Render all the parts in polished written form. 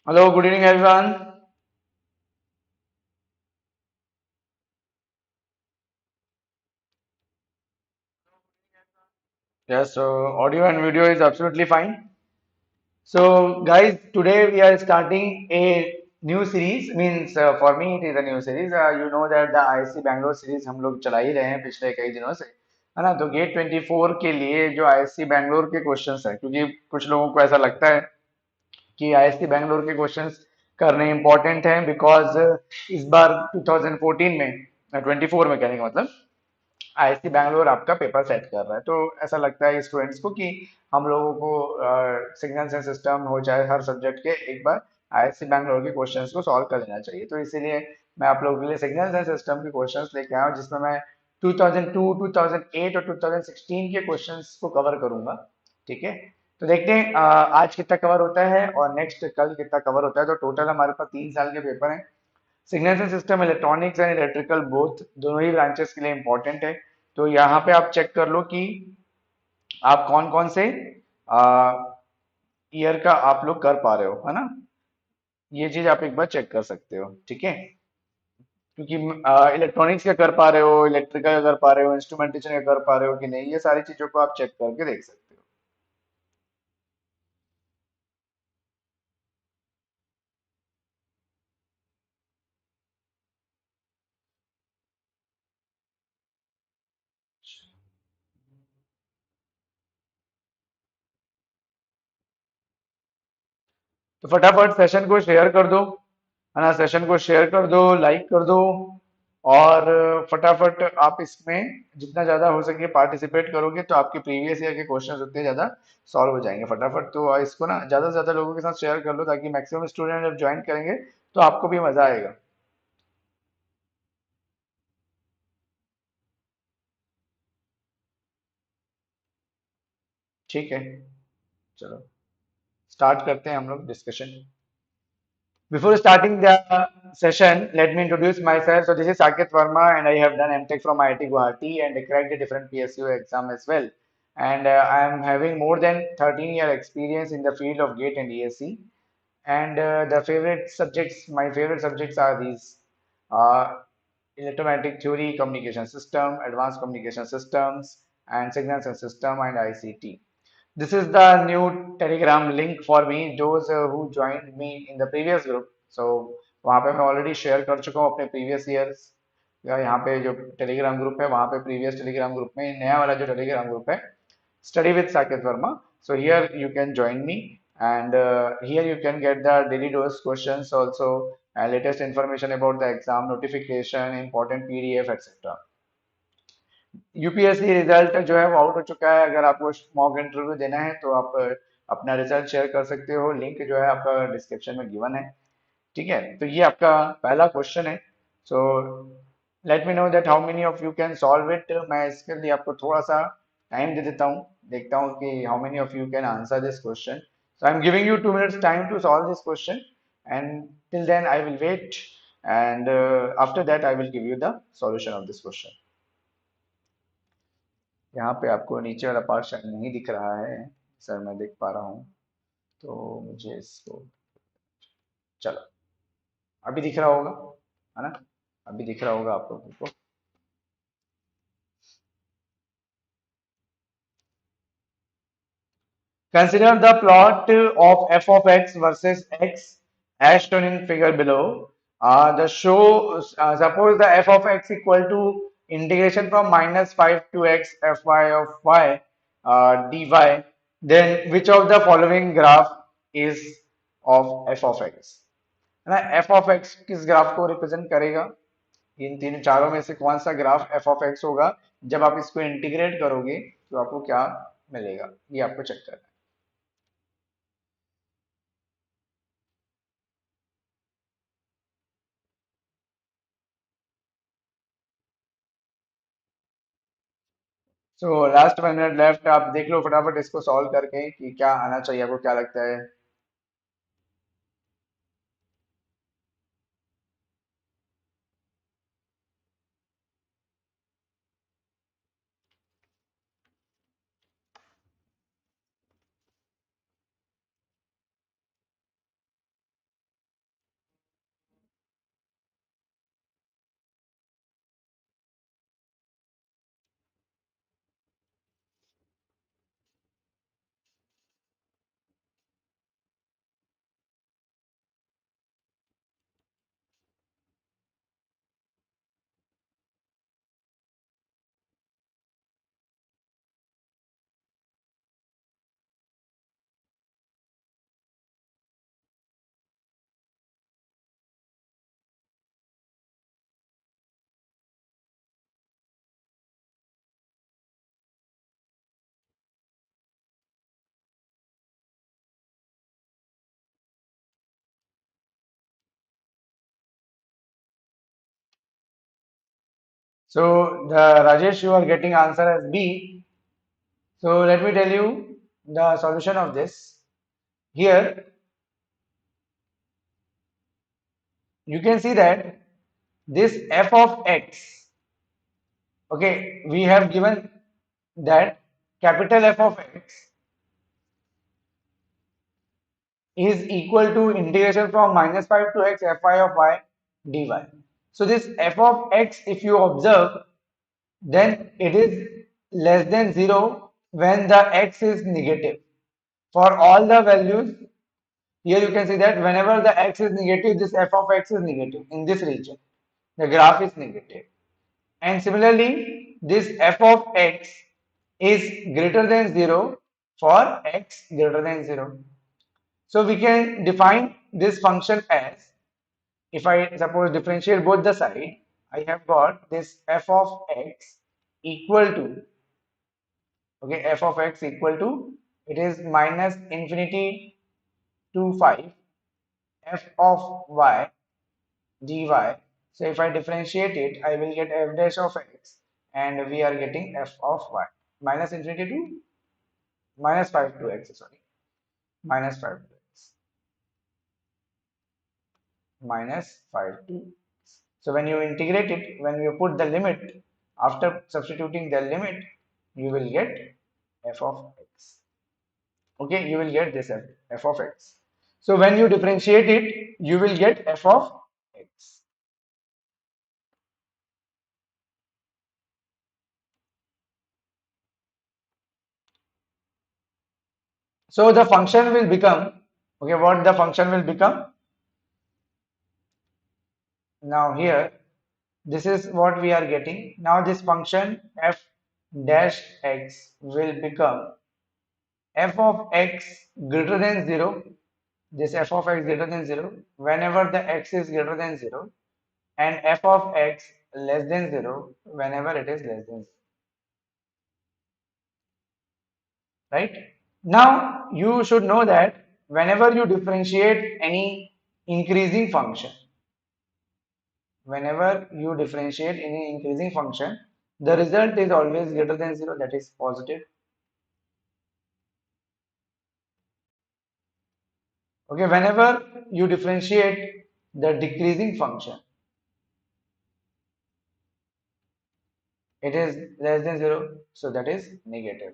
Hello, good evening, everyone. Yes, so audio and video is absolutely fine. So, guys, today we are starting a new series. Means for me, it is a new series. You know that the IISc Bangalore series हम लोग चला ही रहे हैं पिछले कई दिनों से, है ना? तो गेट 24 के लिए जो IISc बैंगलोर के क्वेश्चंस हैं, क्योंकि कुछ लोगों को ऐसा लगता है कि आईएससी बैंगलोर के क्वेश्चंस करने इंपॉर्टेंट हैं बिकॉज इस बार 2014 में 24 में कहने का मतलब आईआईटी बैंगलोर आपका पेपर सेट कर रहा है, तो ऐसा लगता है स्टूडेंट्स को कि हम लोगों को सिग्नल्स एंड सिस्टम हो चाहे हर सब्जेक्ट के एक बार आईआईटी बैंगलोर के क्वेश्चंस को सॉल्व कर लेना चाहिए। तो इसीलिए मैं आप लोगों के लिए सिग्नल्स एंड सिस्टम के क्वेश्चंस लेके आया हूँ, जिसमें मैं 2002, 2008 और 2016 के क्वेश्चंस को कवर करूंगा। ठीक है, तो देखते हैं आज कितना कवर होता है और नेक्स्ट कल कितना कवर होता है। तो टोटल हमारे पास 3 साल के पेपर हैं। Signals and system electronics and electrical both दोनों ही ब्रांचेस के लिए इंपॉर्टेंट है। तो यहाँ पे आप चेक कर लो कि आप कौन कौन से ईयर का आप लोग कर पा रहे हो, है ना? ये चीज आप एक बार चेक कर सकते हो, ठीक है? क्योंकि इलेक्ट्रॉनिक्स का कर पा रहे हो, इलेक्ट्रिकल का कर पा रहे हो, इंस्ट्रूमेंटेशन का कर पा रहे हो कि नहीं, ये सारी चीजों को आप चेक करके देख सकते हो। तो फटाफट सेशन को शेयर कर दो, है ना? सेशन को शेयर कर दो, लाइक कर दो, और फटाफट आप इसमें जितना ज्यादा हो सके पार्टिसिपेट करोगे तो आपके प्रीवियस ईयर के क्वेश्चन उतने ज्यादा सॉल्व हो जाएंगे फटाफट। तो इसको ना ज्यादा से ज्यादा लोगों के साथ शेयर कर लो ताकि मैक्सिमम स्टूडेंट जब ज्वाइन करेंगे तो आपको भी मजा आएगा। ठीक है, चलो स्टार्ट करते हैं हम लोग discussion. Before starting the session, let me introduce myself. So this is Saket Verma, and I have done MTech from IIT Guwahati and I cracked a different PSU exam as well. And I am having more than 13-year experience in the field of GATE and ESE. And my favorite subjects are these: uh, electromagnetic theory, communication system, advanced communication systems, and signals and system, and ICT. This is the new Telegram link for me, those who joined me in the previous group. So वहाँ पे मैं already share कर चुका हूँ अपने previous years या यहाँ पे जो टेलीग्राम ग्रुप है वहाँ पे प्रीवियस टेलीग्राम ग्रुप में नया वाला जो टेलीग्राम ग्रुप है study with Saket Verma. So here you can join me, and here you can get the daily dose questions also, and latest information about the exam notification, important PDF, etc. UPSC result जो है वो out हो चुका है। अगर आपको mock interview देना है तो आप अपना रिजल्ट शेयर कर सकते हो, लिंक जो है आपका डिस्क्रिप्शन में गिवन है। ठीक है, तो ये आपका पहला क्वेश्चन है। So let me know that how many of you can solve it. मैं इसके लिए आपको थोड़ा सा टाइम दे देता हूँ, देखता हूँ कि how many of you can answer this question. So I am giving you 2 minutes time to solve this question, and till then I will wait, and after that I will give you the solution of this question. यहाँ पे आपको नीचे वाला part शायद नहीं दिख रहा है, सर मैं देख पा रहा हूँ, तो मुझे इसको, चलो अभी दिख रहा होगा, है ना? अभी दिख रहा होगा आप लोगों को। Consider the plot of f of x versus x as shown in figure below. Suppose the f of x equal to integration from -5 to x fy of y dy. Then which of the following graph is of f of x? है ना? f of x किस graph को represent करेगा? इन तीन चारों में से कौन सा ग्राफ f of x होगा? जब आप इसको इंटीग्रेट करोगे तो आपको क्या मिलेगा, ये आपको चेक करना है। सो लास्ट 1 मिनट लेफ्ट, आप देख लो फटाफट इसको सॉल्व करके कि क्या आना चाहिए, आपको क्या लगता है? So the Rajesh, you are getting answer as B. So let me tell you the solution of this. Here you can see that this f of x, okay, we have given that capital F of x is equal to integration from minus 5 to x fi of y dy. So this f of x, if you observe, then it is less than 0 when the x is negative. For all the values, here you can see that whenever the x is negative, this f of x is negative in this region. The graph is negative. And similarly, this f of x is greater than 0 for x greater than 0. So we can define this function as, if I suppose differentiate both the side, I have got this f of x equal to, okay, f of x equal to, it is minus infinity to 5 f of y dy. So if I differentiate it, I will get f dash of x, and we are getting f of y minus infinity to minus 5 to x, sorry, minus 5 to x, minus 5 to x. So when you integrate it, when you put the limit, after substituting the limit, you will get f of x. Okay, you will get this f of x. So when you differentiate it, you will get f of x. So the function will become, okay, what the function will become? Now here, this is what we are getting. Now this function f dash x will become f of x greater than 0. This f of x greater than 0 whenever the x is greater than 0, and f of x less than 0 whenever it is less than 0. Right? Now you should know that whenever you differentiate any increasing function, whenever you differentiate any increasing function, the result is always greater than 0, that is positive. Okay, whenever you differentiate the decreasing function, it is less than 0, so that is negative.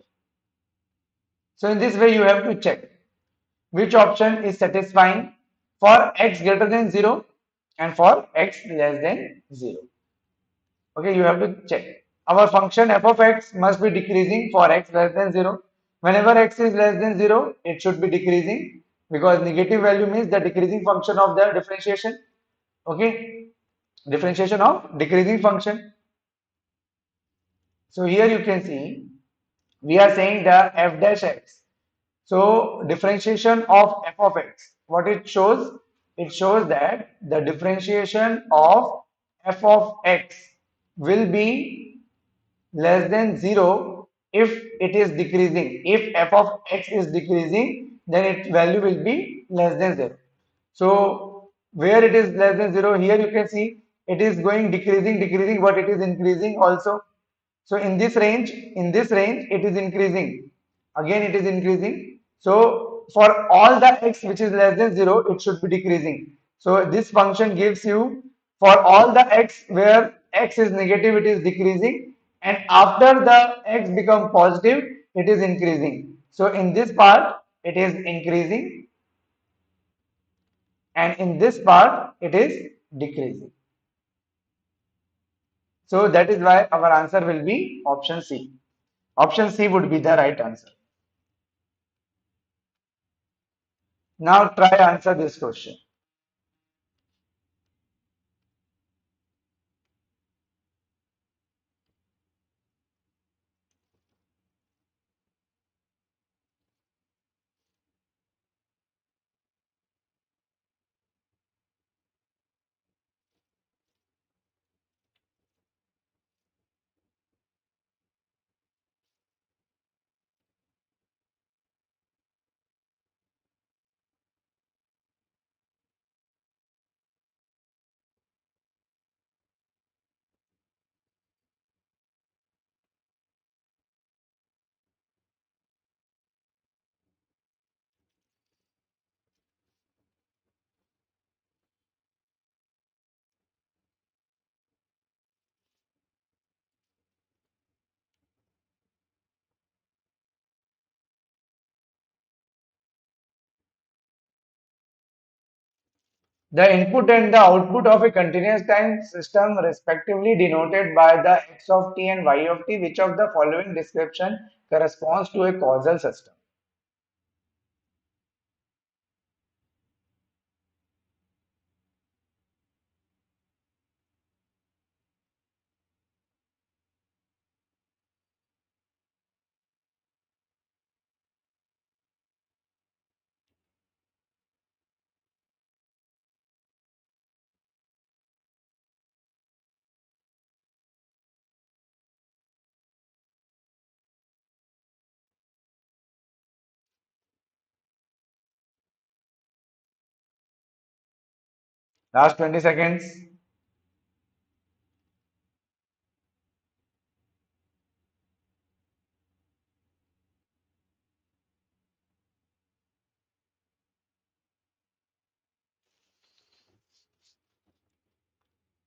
So in this way you have to check which option is satisfying for x greater than 0 and for x less than 0. Okay, you have to check. Our function f of x must be decreasing for x less than 0. Whenever x is less than 0, it should be decreasing, because negative value means the decreasing function of the differentiation. Okay, differentiation of decreasing function. So here you can see we are saying the f dash x. So differentiation of f of x, what it shows? It shows that the differentiation of f of x will be less than 0 if it is decreasing. If f of x is decreasing, then its value will be less than 0. So where it is less than 0, here you can see it is going decreasing, decreasing, but it is increasing also. So in this range, it is increasing. Again, it is increasing. So for all the x which is less than 0, it should be decreasing. So this function gives you, for all the x where x is negative, it is decreasing, and after the x become positive, it is increasing. So in this part, it is increasing, and in this part, it is decreasing. So that is why our answer will be option C. Option C would be the right answer. Now try answer this question. The input and the output of a continuous time system respectively denoted by the x of t and y of t, which of the following description corresponds to a causal system? Last 20 seconds.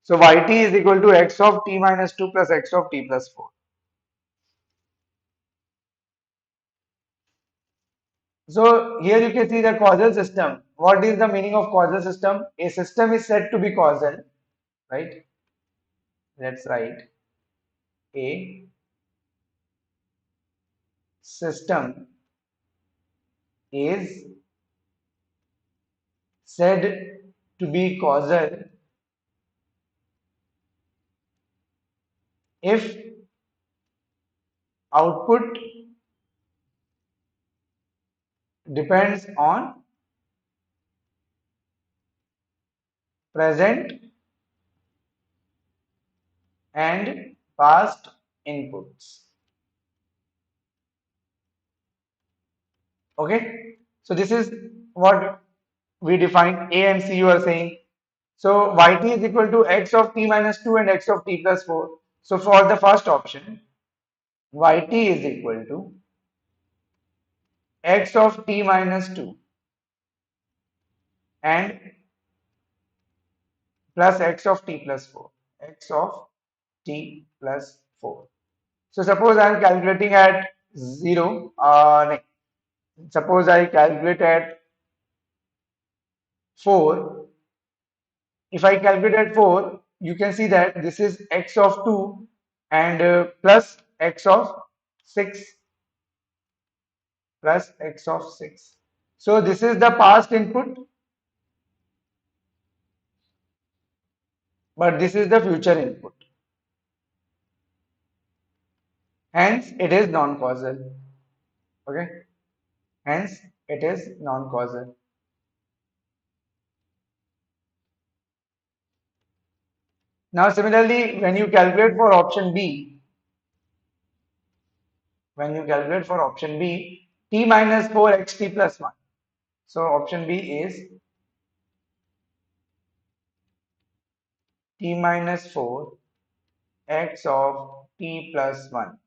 So yt is equal to x of t minus 2 plus x of t plus 4. So here you can see the causal system. What is the meaning of causal system? A system is said to be causal, right? Let's write a system is said to be causal if output depends on present and past inputs. Okay, so this is what we define A and C you are saying. So yt is equal to x of t minus 2 and x of t plus 4. So for the first option, yt is equal to x of t minus 2 and plus x of t plus 4. X of t plus 4. So suppose I am calculating at 0. No, suppose I calculate at 4. If I calculate at 4, you can see that this is x of 2 and plus x of 6 plus x of 6. So this is the past input, but this is the future input. Hence, it is non-causal. Okay. Hence, it is non-causal. Now, similarly, when you calculate for option B, t minus 4 x t plus 1. So option B is t minus 4 x of t plus 1.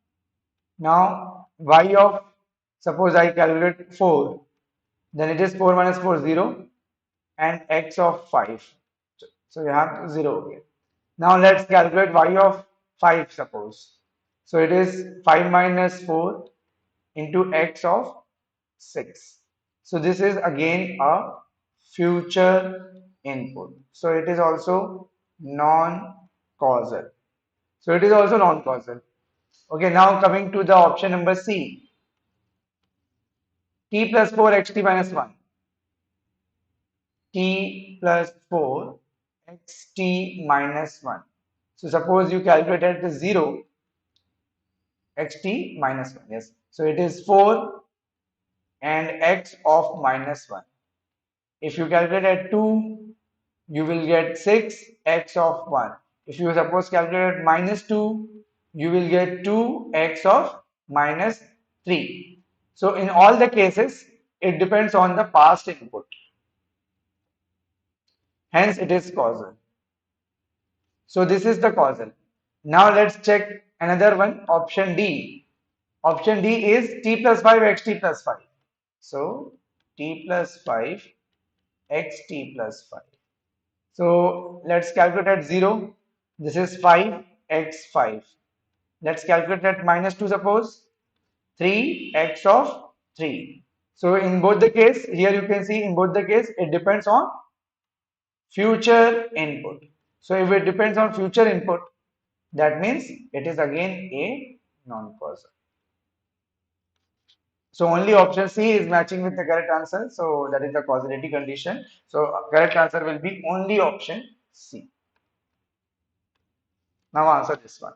Now, y of, suppose I calculate 4, then it is 4 minus 4, 0, and x of 5. So you have 0 here. Now let's calculate y of 5, suppose. So it is 5 minus 4 into x of 6. So this is again a future input. So it is also non-causal. So it is also non-causal. Okay, now coming to the option number C, t plus 4 xt minus 1. T plus 4 xt minus 1. So suppose you calculate at the 0 xt minus 1. Yes. So it is 4 and x of minus 1. If you calculate at 2, you will get 6 x of 1. If you suppose calculate at minus 2, you will get 2 x of minus 3. So in all the cases, it depends on the past input. Hence, it is causal. So this is the causal. Now let's check another one, option D. Option D is t plus 5 xt plus 5. So t plus 5 xt plus 5. So let's calculate at 0. This is 5 x 5. Let's calculate at minus 2, suppose 3 x of 3. So in both the case, here you can see in both the case, it depends on future input. So if it depends on future input, that means it is again a non-person. So only option C is matching with the correct answer. So that is the causality condition. So correct answer will be only option C. Now answer this one.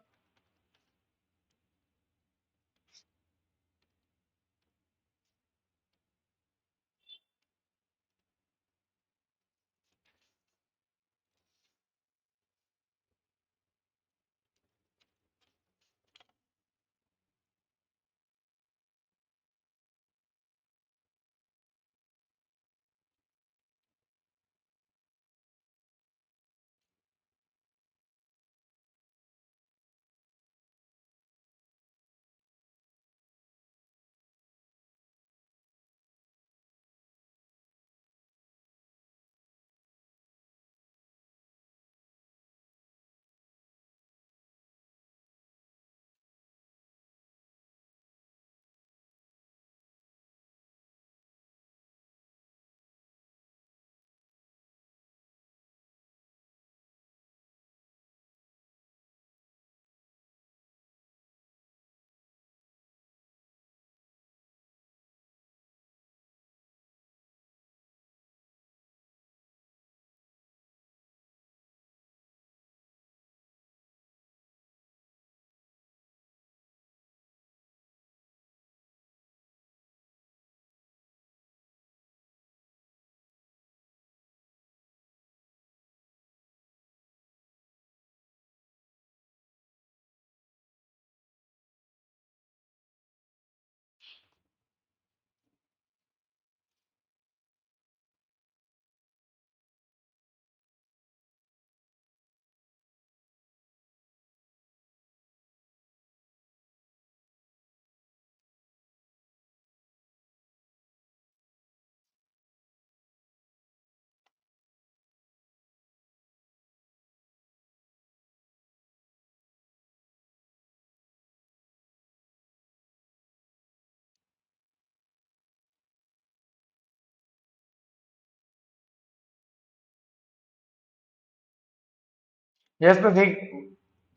Yes, Pratik,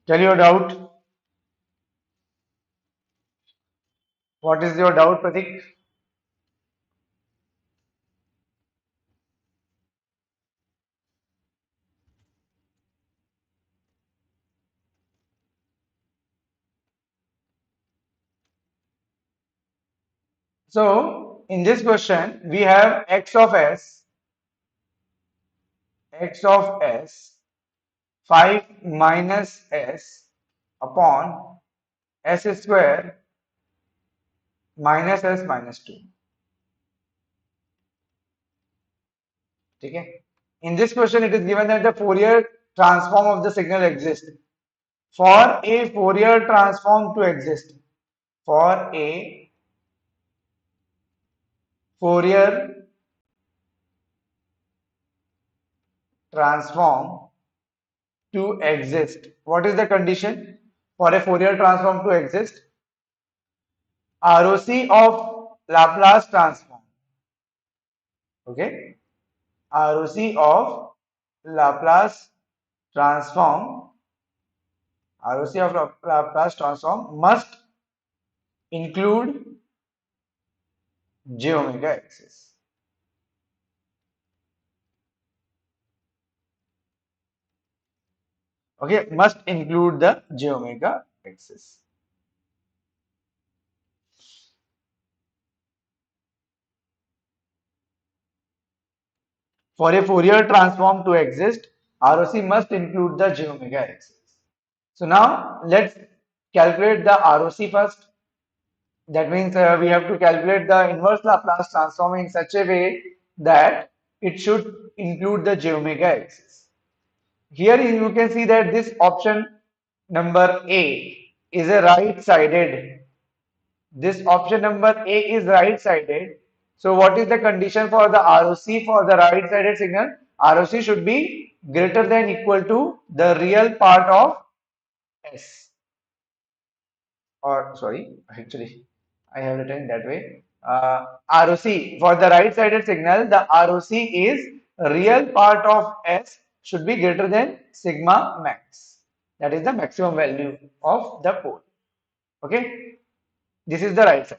tell your doubt. What is your doubt, Pratik? So in this question, we have x of s 5 minus s upon s square minus s minus 2. Okay. In this question, it is given that the Fourier transform of the signal exists. For a Fourier transform to exist, for a Fourier transform to exist, what is the condition for a Fourier transform to exist? ROC of Laplace transform. Okay. ROC of Laplace transform, ROC of Laplace transform must include j omega axis. Okay, must include the j omega axis. For a Fourier transform to exist, ROC must include the j omega axis. So now let's calculate the ROC first. That means we have to calculate the inverse Laplace transform in such a way that it should include the j omega axis. Here you can see that this option number A is a right-sided. This option number A is right-sided. So what is the condition for the ROC for the right-sided signal? ROC should be greater than equal to the real part of S. Or sorry, actually I have written that way. ROC for the right-sided signal, the ROC is real part of S should be greater than sigma max. That is the maximum value of the pole. Okay, this is the right side.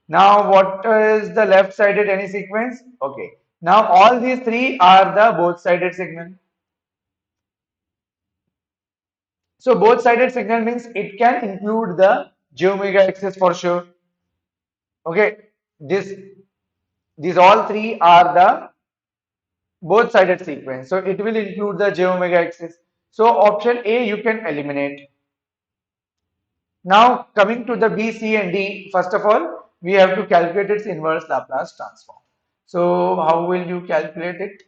Now, what is the left sided any sequence? Okay, now all these three are the both sided signal. So, both sided signal means it can include the j omega axis for sure. Okay, this these all three are the both sided sequence. So, it will include the j omega axis. So, option A you can eliminate. Now, coming to the B, C, and D, first of all, we have to calculate its inverse Laplace transform. So, how will you calculate it?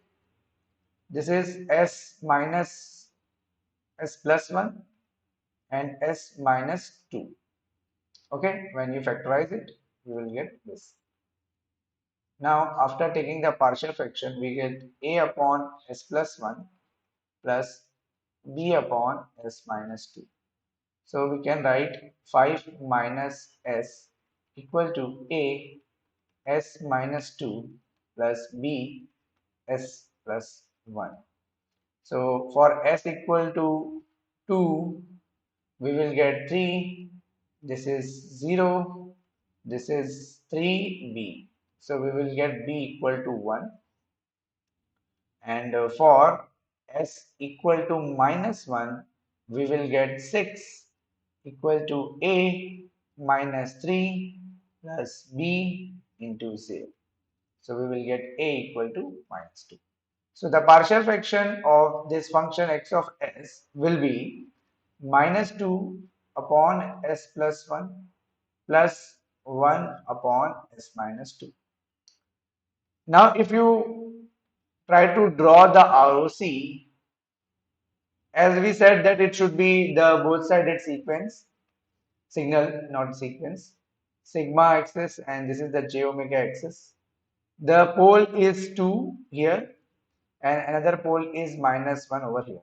This is S minus S plus 1 and S minus 2. Okay, when you factorize it, you will get this. Now, after taking the partial fraction, we get A upon S plus 1 plus B upon S minus 2. So, we can write 5 minus S equal to A S minus 2 plus B S plus 1. So, for S equal to 2, we will get 3. This is 0. This is 3B. So, we will get B equal to 1. And for S equal to minus 1, we will get 6 equal to A minus 3 plus B into 0. So, we will get A equal to minus 2. So, the partial fraction of this function x of s will be minus 2 upon s plus 1 plus 1 upon s minus 2. Now, if you try to draw the ROC, as we said that it should be the both sided sequence, signal not sequence, sigma axis, and this is the j omega axis. The pole is 2 here and another pole is minus 1 over here.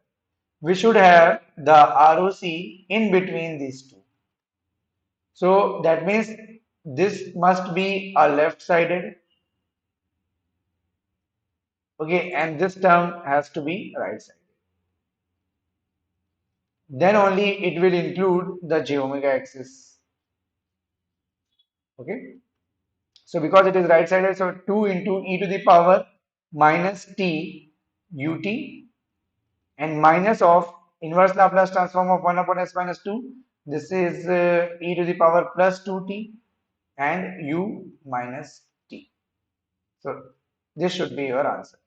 We should have the ROC in between these two. So that means this must be a left sided, okay, and this term has to be right sided. Then only it will include the j omega axis, okay. So because it is right sided, so 2 into e to the power minus t ut and minus of inverse Laplace transform of 1 upon s minus 2. This is e to the power plus 2t and u minus t. So this should be your answer.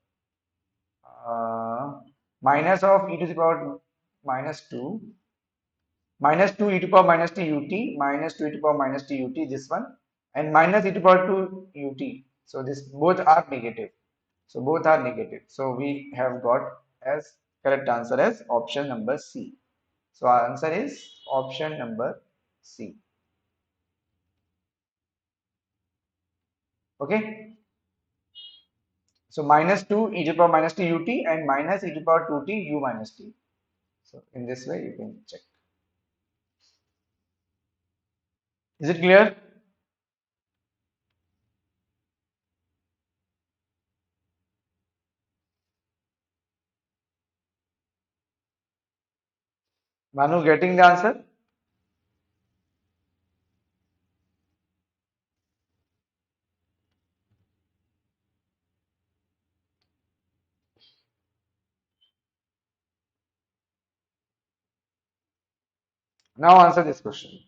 Minus of e to the power minus 2, minus 2 e to the power minus t ut, minus 2 e to the power minus t ut, this one, and minus e to the power 2 ut. So this both are negative. So both are negative. So we have got as correct answer as option number C. So our answer is option number C. Okay. So minus 2 e to the power minus t ut and minus e to the power 2t u minus t. So in this way you can check. Is it clear? Manu getting the answer? Now answer this question.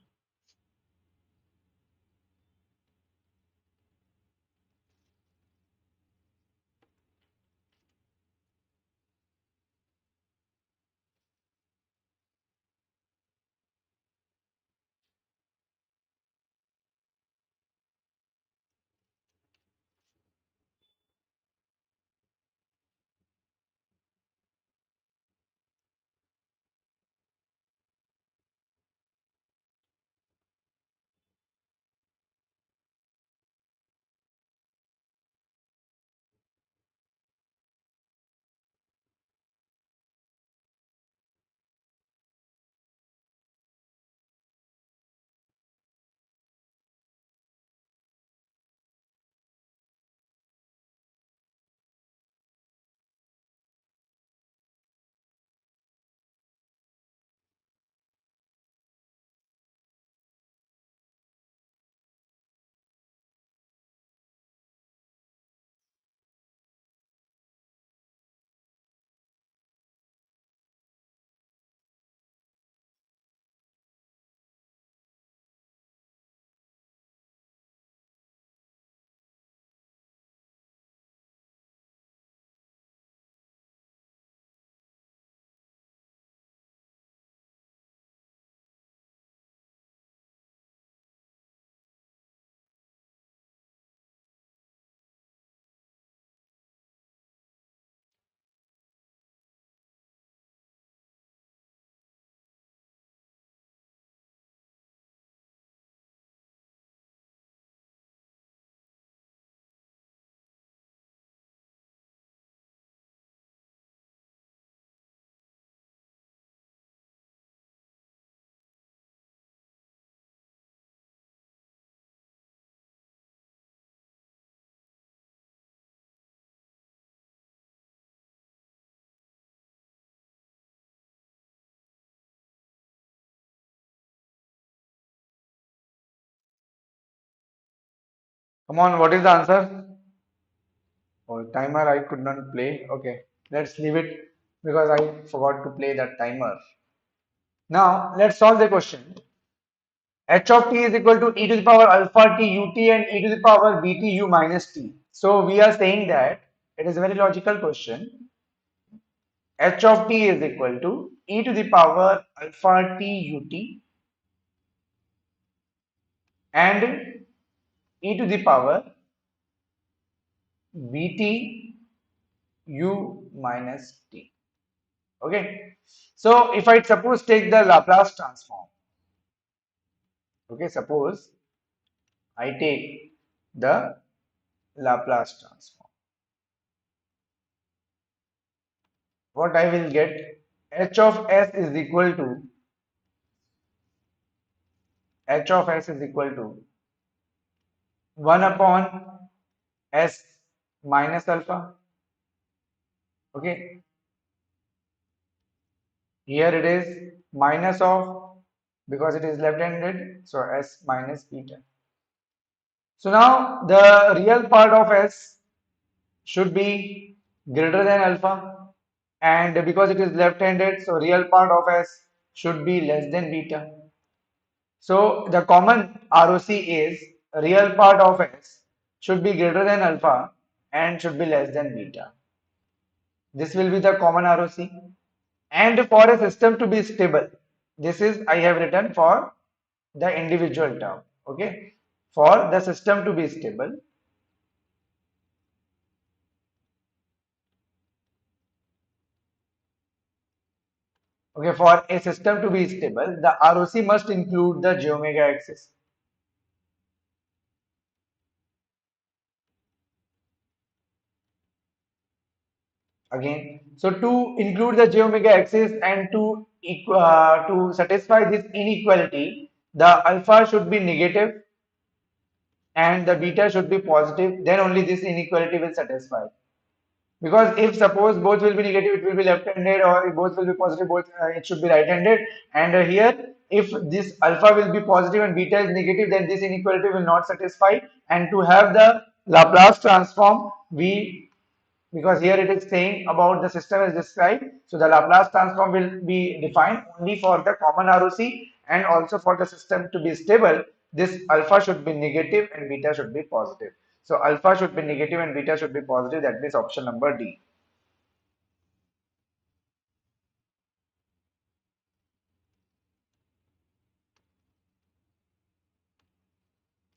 Come on, what is the answer? Oh, timer I could not play. Okay, let's leave it because I forgot to play that timer. Now, let's solve the question. H of t is equal to e to the power alpha t ut and e to the power bt u minus t. So, we are saying that it is a very logical question. H of t is equal to e to the power alpha t ut and e to the power bt u minus t. Okay. So if I suppose take the Laplace transform, okay, suppose I take the Laplace transform, what I will get, h of s is equal to h of s is equal to 1 upon s minus alpha. Okay, here it is minus of, because it is left-handed, so s minus beta. So now the real part of s should be greater than alpha, and because it is left-handed, so real part of s should be less than beta. So the common ROC is real part of s should be greater than alpha and should be less than beta. This will be the common ROC. And for a system to be stable, this is I have written for the individual term. Okay, for the system to be stable, okay, for a system to be stable, the ROC must include the j omega axis. Again, so to include the j omega axis and to satisfy this inequality, the alpha should be negative and the beta should be positive. Then only this inequality will satisfy. Because if suppose both will be negative, it will be left-handed, or if both will be positive, both it should be right-handed. And here, if this alpha will be positive and beta is negative, then this inequality will not satisfy. And to have the Laplace transform, we, because here it is saying about the system as described, so the Laplace transform will be defined only for the common ROC, and also for the system to be stable, this alpha should be negative and beta should be positive. So alpha should be negative and beta should be positive. That means option number D.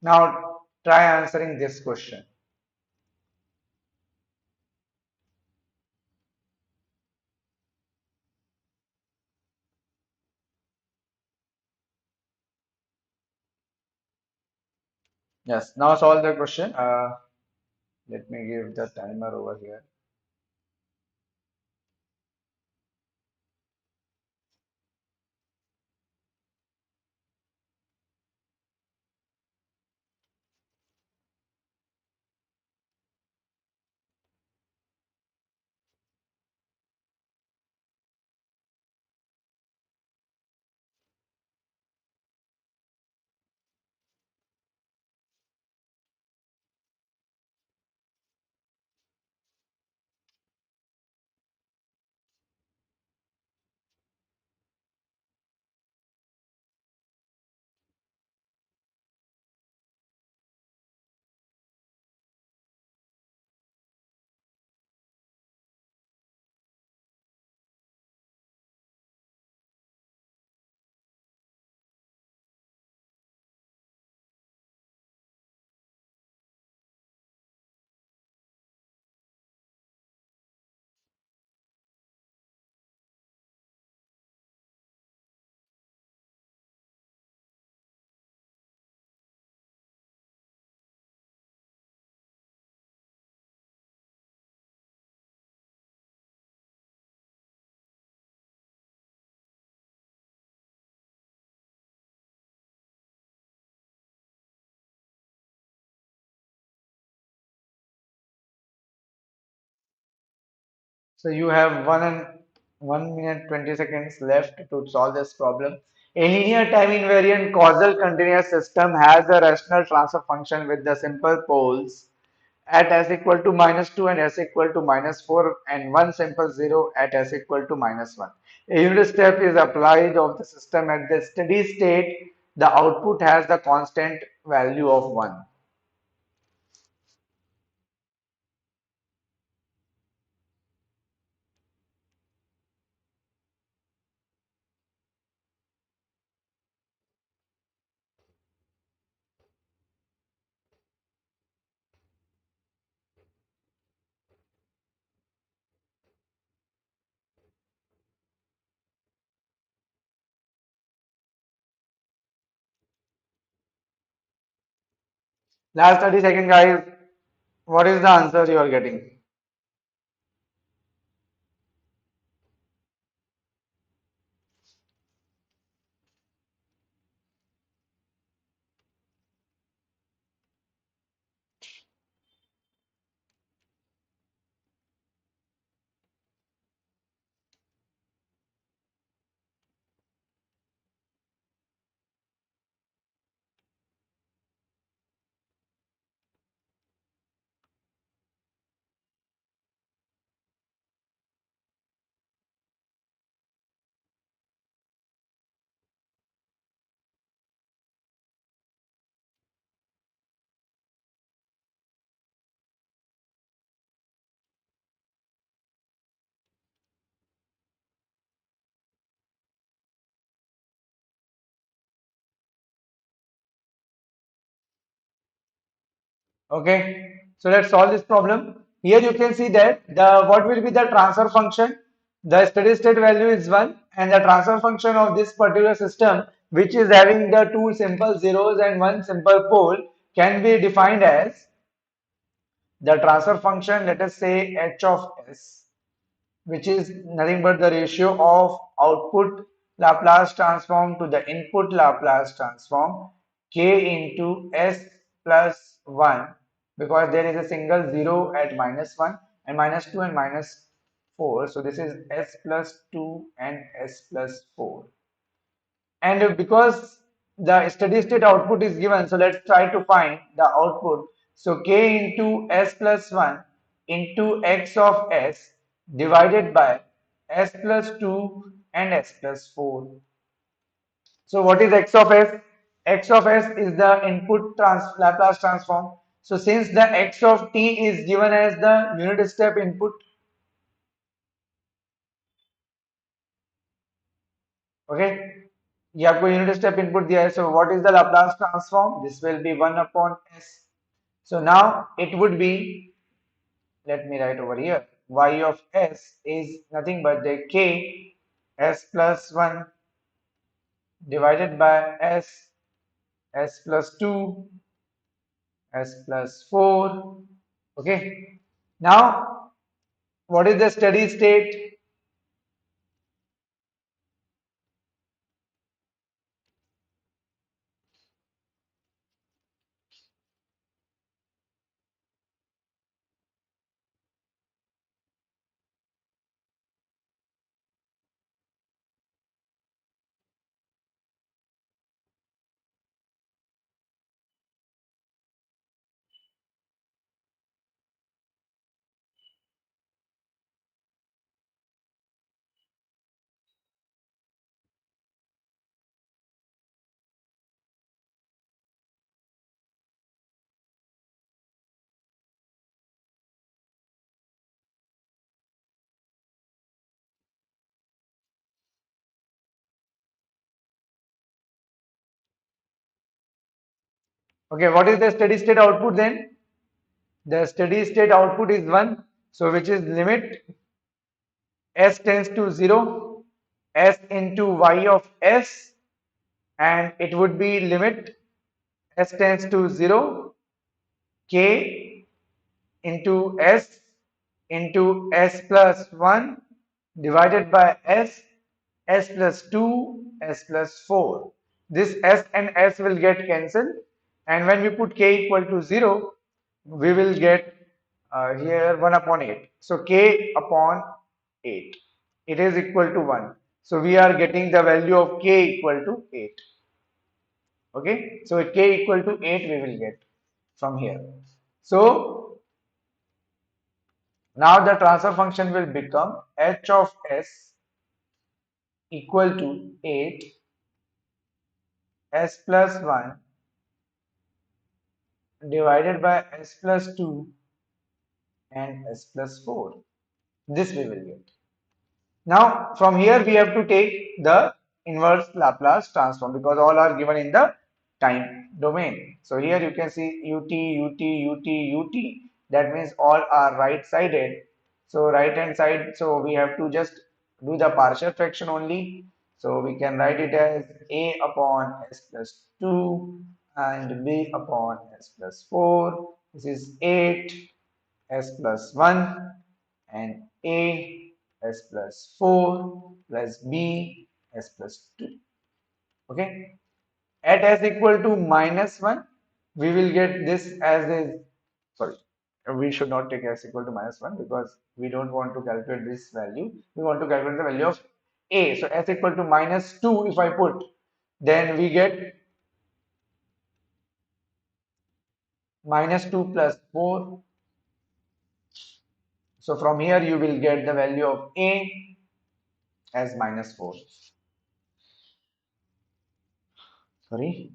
Now try answering this question. Yes, now solve the question. Let me give the timer over here. So you have 1 minute 20 seconds left to solve this problem. A linear time invariant causal continuous system has a rational transfer function with the simple poles at s equal to -2 and s equal to -4 and one simple zero at s equal to -1. A unit step is applied of the system at the steady state. The output has the constant value of 1. Last 30 seconds, guys. What is the answer you are getting? Okay, so let's solve this problem. Here you can see that the what will be the transfer function? The steady state value is 1 and the transfer function of this particular system, which is having the two simple zeros and one simple pole, can be defined as the transfer function, let us say h of s, which is nothing but the ratio of output Laplace transform to the input Laplace transform k into s plus 1, because there is a single 0 at -1 and -2 and -4. So this is s plus 2 and s plus 4. And because the steady state output is given, so let's try to find the output. So k into s plus 1 into x of s divided by s plus 2 and s plus 4. So what is x of s? X of s is the input Laplace transform. So since the x of t is given as the unit step input, okay, ये आपको unit step input दिया है. So what is the Laplace transform? This will be 1 upon s. So now it would be, let me write over here, y of s is nothing but the k s plus 1 divided by s plus 2 s plus 4. Okay, now what is the steady state? Okay, what is the steady state output then? The steady state output is 1, so which is limit s tends to 0, s into y of s, and it would be limit s tends to 0, k into s into s plus 1 divided by s plus 2, s plus 4. This s and s will get cancelled, and when we put k equal to 0, we will get here 1 upon 8. So k upon 8, it is equal to 1. So we are getting the value of k equal to 8. Okay, so k equal to 8 we will get from here. So now the transfer function will become h of s equal to 8 s plus 1 divided by s plus 2 and s plus 4. This we will get. Now from here we have to take the inverse Laplace transform because all are given in the time domain. So here you can see ut, ut, ut, ut. That means all are right sided. So right hand side, so we have to just do the partial fraction only. So we can write it as a upon s plus 2 and b upon s plus 4. This is 8 s plus 1 and a s plus 4 plus b s plus 2. Okay, at s equal to minus 1 we will get this as a, sorry, we should not take s equal to minus 1 because we don't want to calculate this value, we want to calculate the value of a. So s equal to minus 2 if I put, then we get minus 2 plus 4. So from here you will get the value of a as minus 4. Sorry,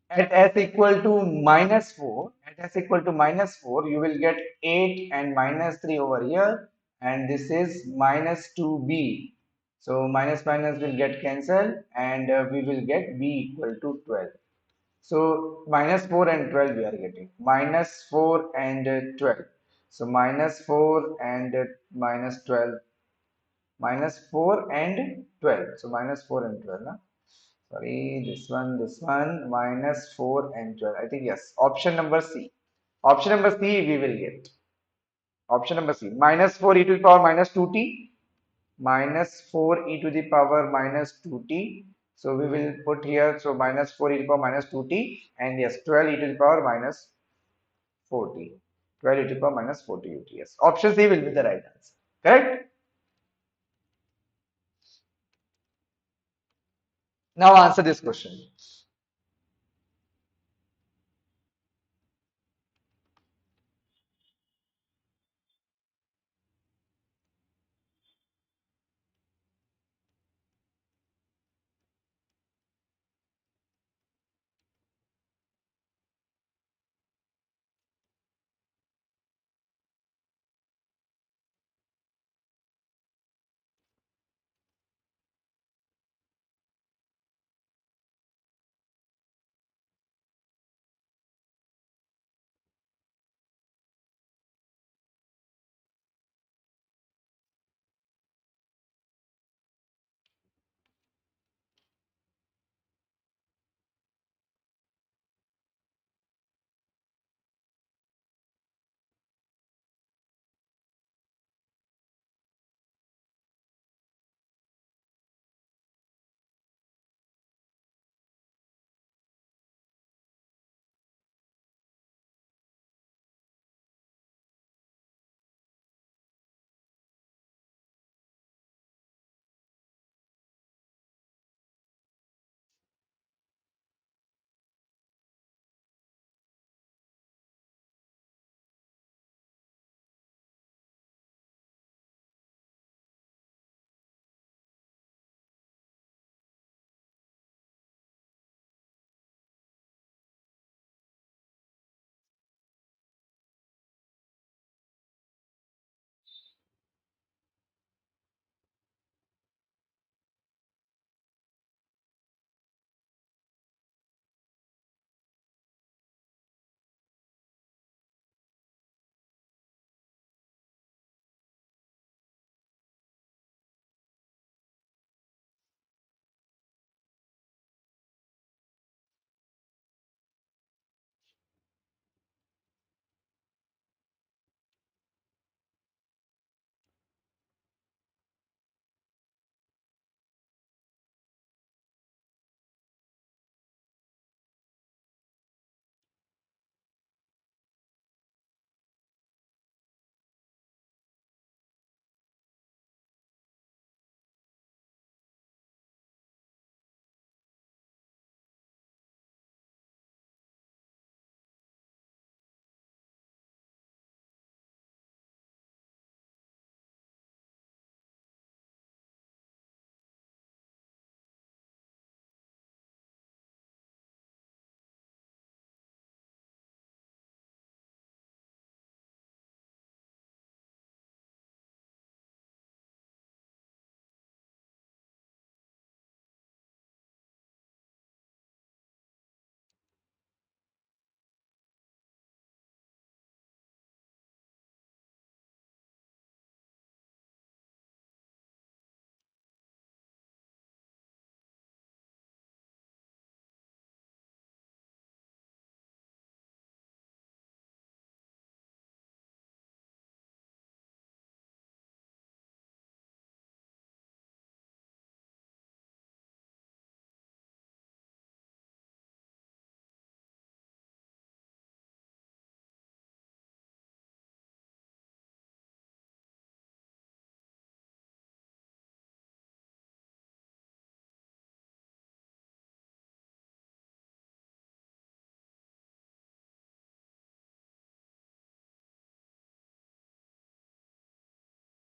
at s equal to minus 4, you will get 8 and minus 3 over here, and this is minus 2b. So minus minus will get cancelled, and we will get b equal to 12. So minus 4 and 12 we are getting. Minus 4 and 12. So minus 4 and minus 12. Minus 4 and 12. So minus 4 and 12. Huh? Sorry, this one, minus 4 and 12. I think yes. Option number C. Option number C we will get. Option number C. Minus 4 e to the power minus 2t. Minus 4 e to the power minus 2t. So we will put here, so minus 4 e to the power minus 2t. And yes, 12 e to the power minus 4t. 12 e to the power minus 40 ut. Yes. Option C will be the right answer. Correct? Now answer this question.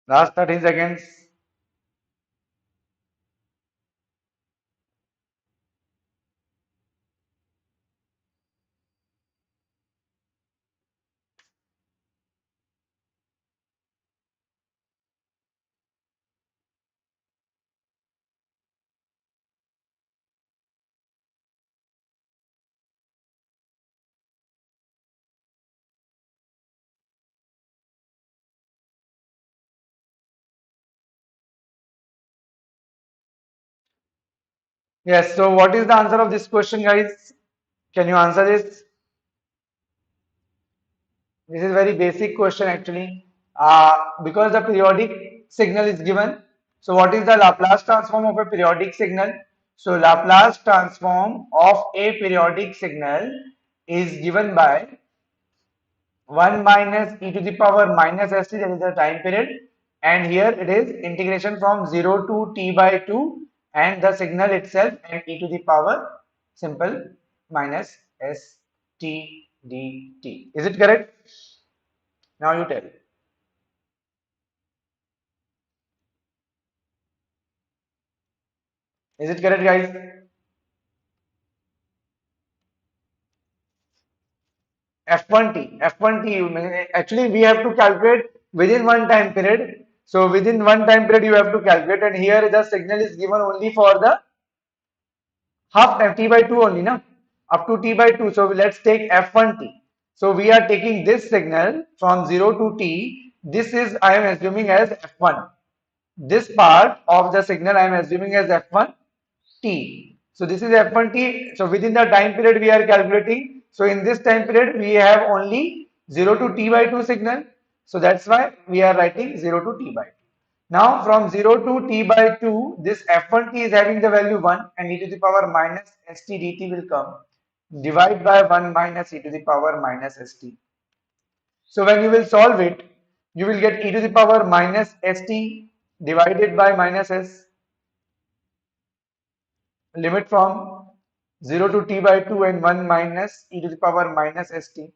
Last 30 seconds. Yes, so what is the answer of this question, guys? Can you answer this? This is very basic question actually. Because the periodic signal is given. So what is the Laplace transform of a periodic signal? So Laplace transform of a periodic signal is given by 1 minus e to the power minus st, that is the time period, and here it is integration from 0 to t by 2 and the signal itself and e to the power simple minus st dt. Is it correct? Now you tell. Is it correct, guys? F1t, actually we have to calculate within one time period. So within one time period you have to calculate, and here the signal is given only for the half time t by 2 only, na? Up to t by 2. So let's take f1t. So we are taking this signal from 0 to t. This is I am assuming as f1. This part of the signal I am assuming as f1 t. So this is f1 t. So within the time period we are calculating. So in this time period we have only 0 to t by 2 signal. So that's why we are writing 0 to t by 2. Now from 0 to t by 2, this f1 t is having the value 1 and e to the power minus st dt will come. Divide by 1 minus e to the power minus st. So when you will solve it, you will get e to the power minus st divided by minus s, limit from 0 to t by 2 and 1 minus e to the power minus st.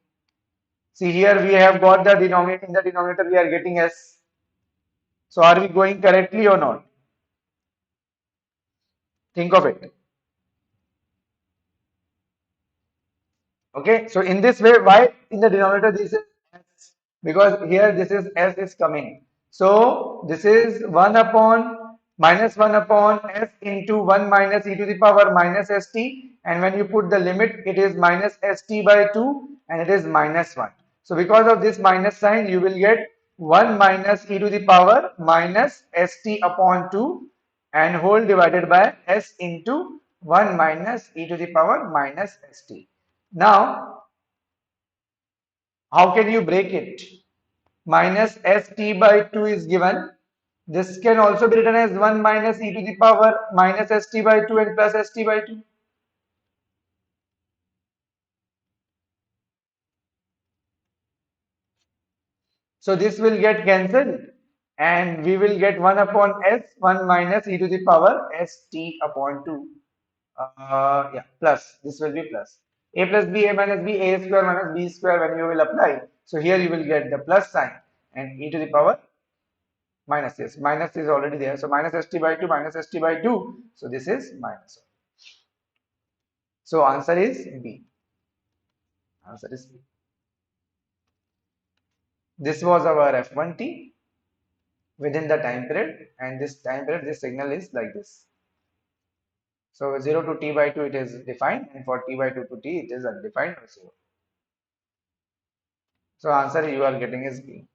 See, here we have got the denominator, in the denominator we are getting s. So are we going correctly or not? Think of it. Okay, so in this way, why in the denominator this is s? Because here this is s is coming. So this is 1 upon minus 1 upon s into 1 minus e to the power minus st, and when you put the limit it is minus st by 2 and it is minus 1. So because of this minus sign you will get 1 minus e to the power minus st upon 2 and whole divided by s into 1 minus e to the power minus st. Now, how can you break it? Minus st by 2 is given. This can also be written as 1 minus e to the power minus st by 2 and plus st by 2. So this will get cancelled and we will get 1 upon s, 1 minus e to the power st upon 2. Yeah, plus. This will be plus. A plus b, a minus b, a square minus b square when you will apply. So here you will get the plus sign and e to the power minus this. Minus is already there. So minus st by 2 minus st by 2. So this is minus. So answer is B. Answer is B. This was our F1t within the time period, and this time period this signal is like this. So 0 to t by 2 it is defined, and for t by 2 to t it is undefined or 0. So answer you are getting is B.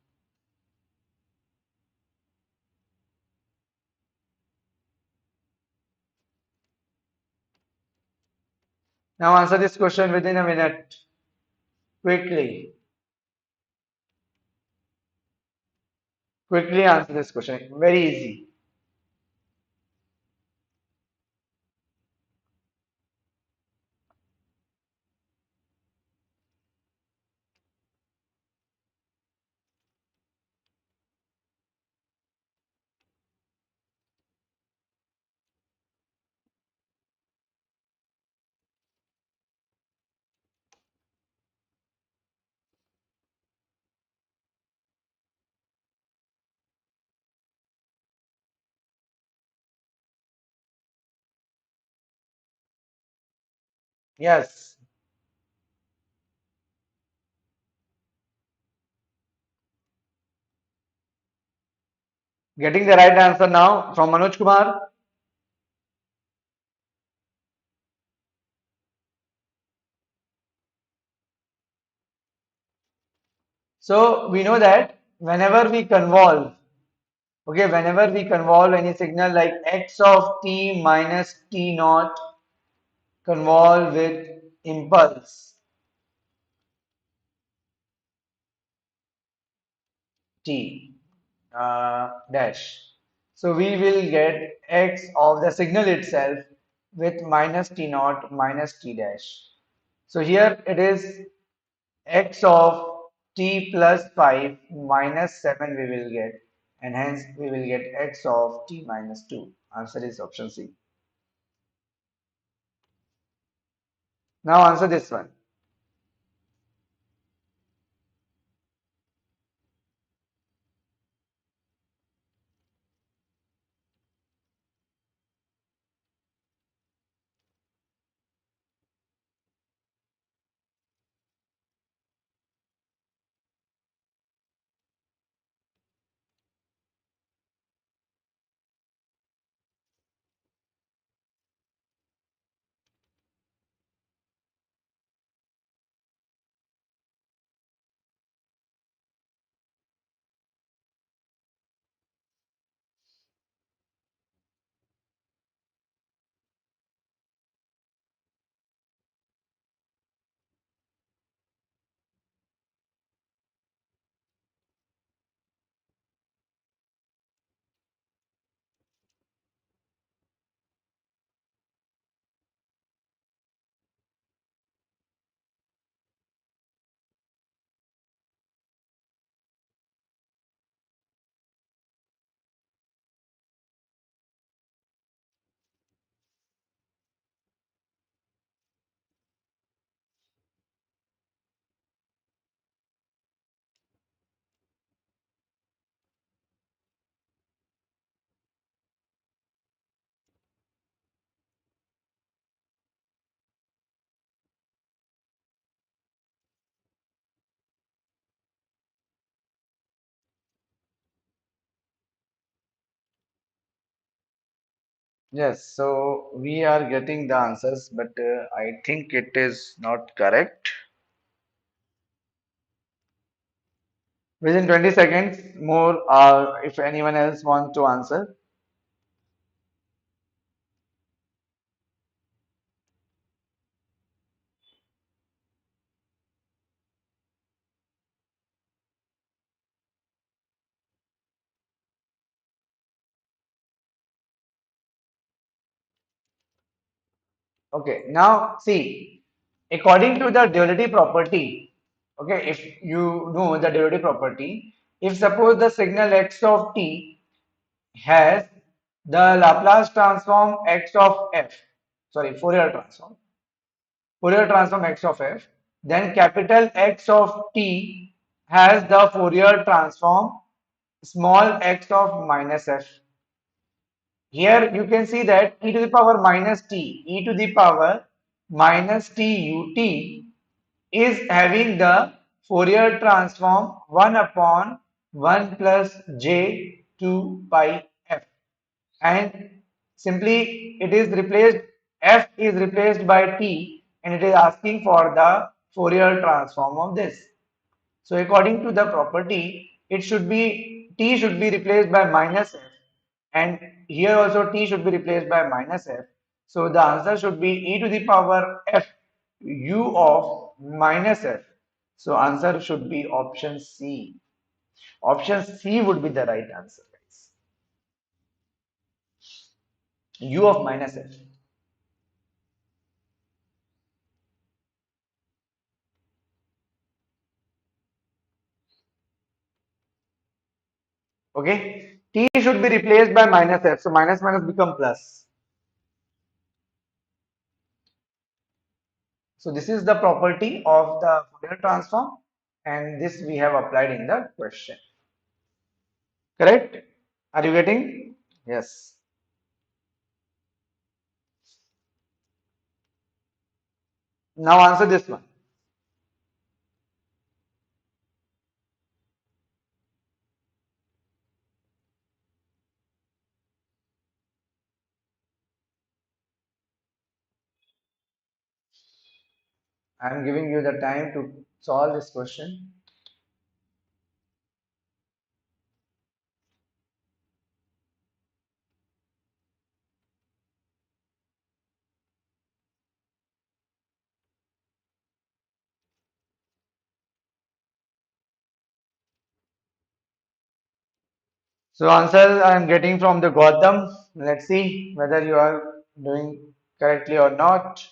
Now answer this question within a minute. Quickly. Quickly answer this question. Very easy. Yes. Getting the right answer now from Manoj Kumar. So we know that whenever we convolve, okay, whenever we convolve any signal like x of t minus t naught convolve with impulse t dash. So we will get x of the signal itself with minus t naught minus t dash. So here it is x of t plus 5 minus 7 we will get, and hence we will get x of t minus 2. Answer is option C. Now answer this one. Yes, so we are getting the answers, but I think it is not correct. Within 20 seconds, more, if anyone else wants to answer. Okay, now see, according to the duality property, okay, if you know the duality property, if suppose the signal x of t has the Laplace transform x of f, sorry, Fourier transform x of f, then capital X of t has the Fourier transform small x of minus f. Here you can see that e to the power minus t, e to the power minus t ut is having the Fourier transform 1 upon 1 plus j 2 pi f, and simply it is replaced, f is replaced by t, and it is asking for the Fourier transform of this. So according to the property, it should be t should be replaced by minus f, and here also t should be replaced by minus f. So the answer should be e to the power f u of minus f. So answer should be option C. Option C would be the right answer, guys. U of minus f. Okay, t should be replaced by minus f. So minus minus become plus. So this is the property of the Fourier transform, and this we have applied in the question. Correct? Are you getting? Yes. Now answer this one. I am giving you the time to solve this question. So answer I am getting from the Gautam. Let's see whether you are doing correctly or not.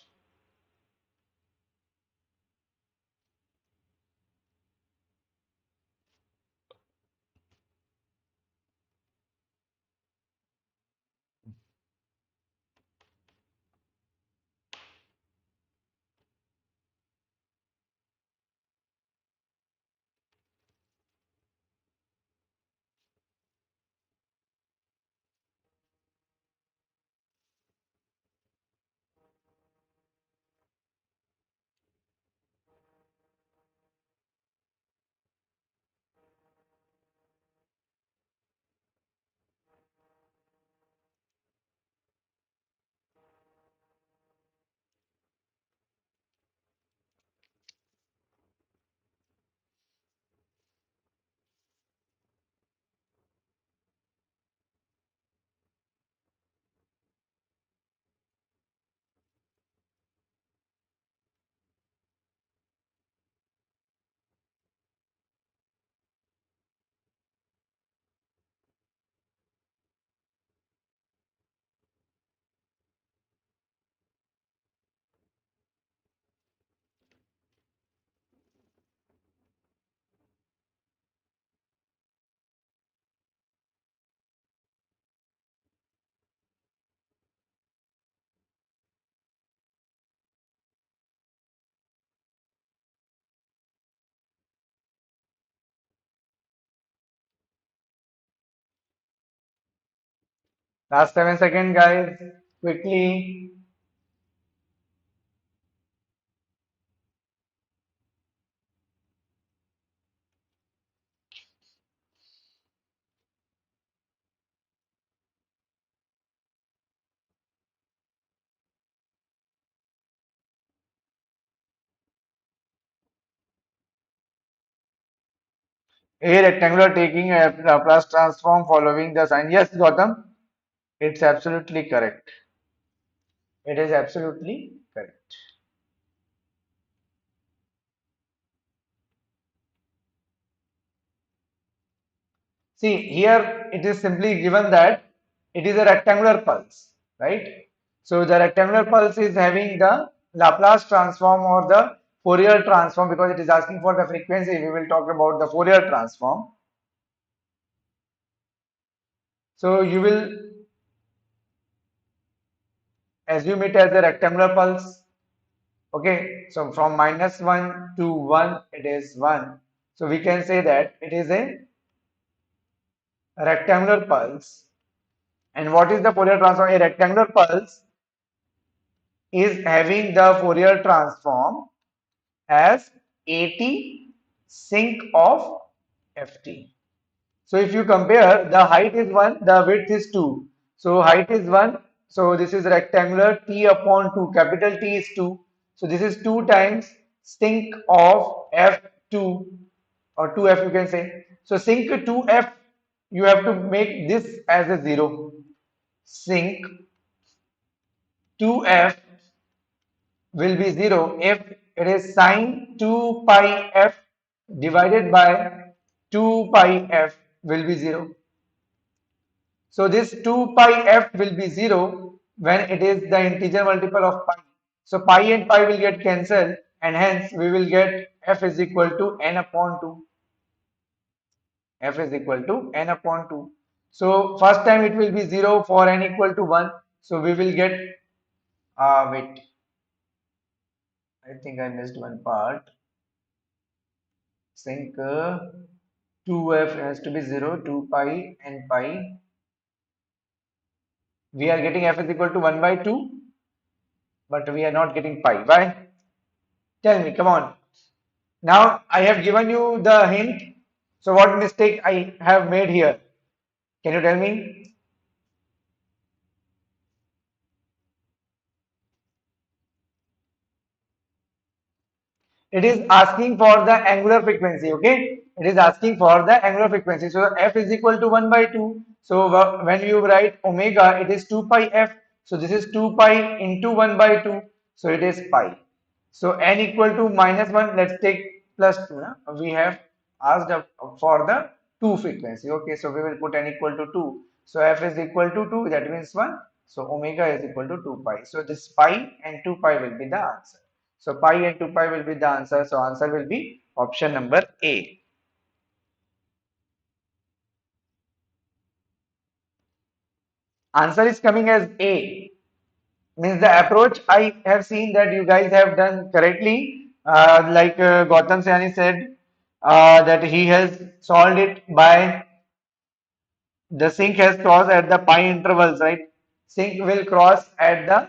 Last 7 seconds, guys. Quickly. A rectangular taking a Laplace transform following the sign. Yes, Gautam, it's absolutely correct. It is absolutely correct. See, here it is simply given that it is a rectangular pulse, right? So the rectangular pulse is having the Laplace transform or the Fourier transform because it is asking for the frequency. We will talk about the Fourier transform. So you will assume it as a rectangular pulse. Okay, so from -1 to 1, it is 1. So we can say that it is a rectangular pulse. And what is the Fourier transform? A rectangular pulse is having the Fourier transform as AT sync of FT. So if you compare, the height is 1, the width is 2. So height is 1. So this is rectangular, T upon 2. Capital T is 2. So this is 2 times sync of F2 or 2F you can say. So sync 2F, you have to make this as a 0. Sync 2F will be 0 if it is sine 2 pi f divided by 2 pi f will be 0. So this 2 pi f will be 0 when it is the integer multiple of pi. So pi and pi will get cancelled and hence we will get f is equal to n upon 2. F is equal to n upon 2. So first time it will be 0 for n equal to 1. So we will get, wait, I think I missed one part. Sync 2f has to be 0, 2 pi and pi. We are getting f is equal to 1 by 2, but we are not getting pi. Why? Tell me, come on. Now I have given you the hint. So what mistake I have made here? Can you tell me? It is asking for the angular frequency, okay? It is asking for the angular frequency. So f is equal to 1 by 2. So when you write omega, it is 2 pi f. So this is 2 pi into 1 by 2. So it is pi. So n equal to minus 1. Let's take plus 2. Na? We have asked for the 2 frequency. Okay, so we will put n equal to 2. So f is equal to 2. That means 1. So omega is equal to 2 pi. So this pi and 2 pi will be the answer. So pi and 2 pi will be the answer. So answer will be option number A. Answer is coming as A. Means the approach I have seen that you guys have done correctly. Like Gautam Sayani said that he has solved it by the sync has crossed at the pi intervals, right? Sync will cross at the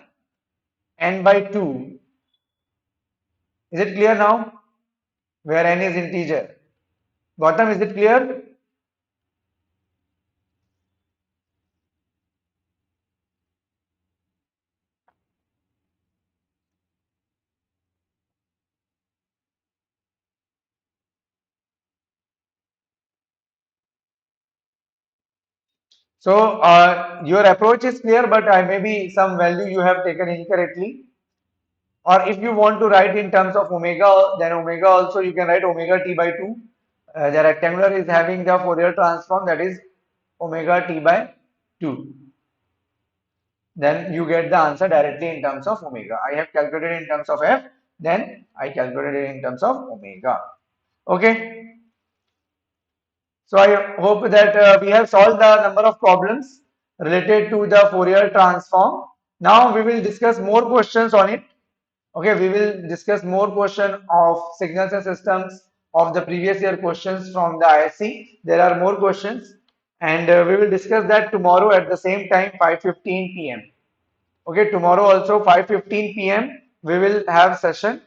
n by 2. Is it clear now? Where n is integer. Gautam, is it clear? So your approach is clear, but maybe some value you have taken incorrectly. Or if you want to write in terms of omega, then omega also you can write omega t by 2. The rectangular is having the Fourier transform, that is omega t by 2. Then you get the answer directly in terms of omega. I have calculated in terms of f, then I calculated in terms of omega. Okay. So I hope that we have solved the number of problems related to the Fourier transform. Now we will discuss more questions on it. Okay, we will discuss more question of signals and systems of the previous year questions from the ISC. There are more questions, and we will discuss that tomorrow at the same time, 5:15 p.m. Okay, tomorrow also 5:15 p.m. we will have session.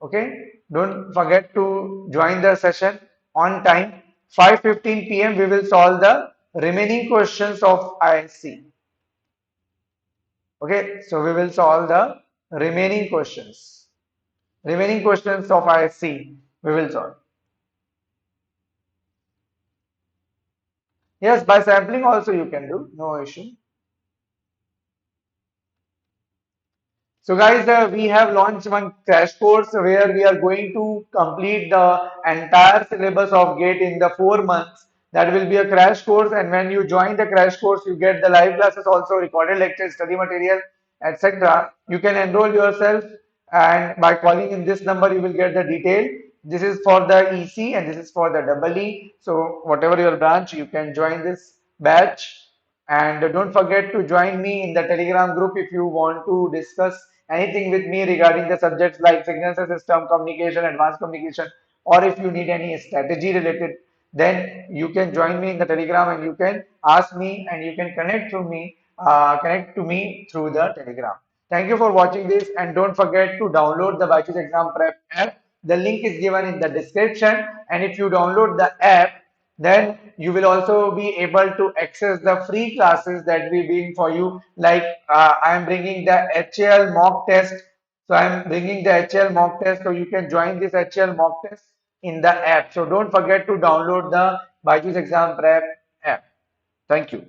Okay, don't forget to join the session on time. 5:15 p.m. we will solve the remaining questions of ISC. Okay, so we will solve the remaining questions. Remaining questions of ISC we will solve. Yes, by sampling also you can do, no issue. So guys, we have launched one crash course where we are going to complete the entire syllabus of GATE in the 4 months. That will be a crash course, and when you join the crash course, you get the live classes also, recorded lectures, study material, etc. You can enroll yourself, and by calling in this number, you will get the detail. This is for the EC and this is for the double E. So whatever your branch, you can join this batch. And don't forget to join me in the Telegram group if you want to discuss anything with me regarding the subjects like signals and system, communication, advanced communication, or if you need any strategy related, then you can join me in the Telegram and you can ask me and you can connect to me through the Telegram. Thank you for watching this, and don't forget to download the BYJU'S Exam Prep app. The link is given in the description, and if you download the app, then you will also be able to access the free classes that we bring for you. Like I am bringing the HAL mock test. So I am bringing the HAL mock test. So you can join this HAL mock test in the app. So don't forget to download the BYJU'S Exam Prep app. Thank you.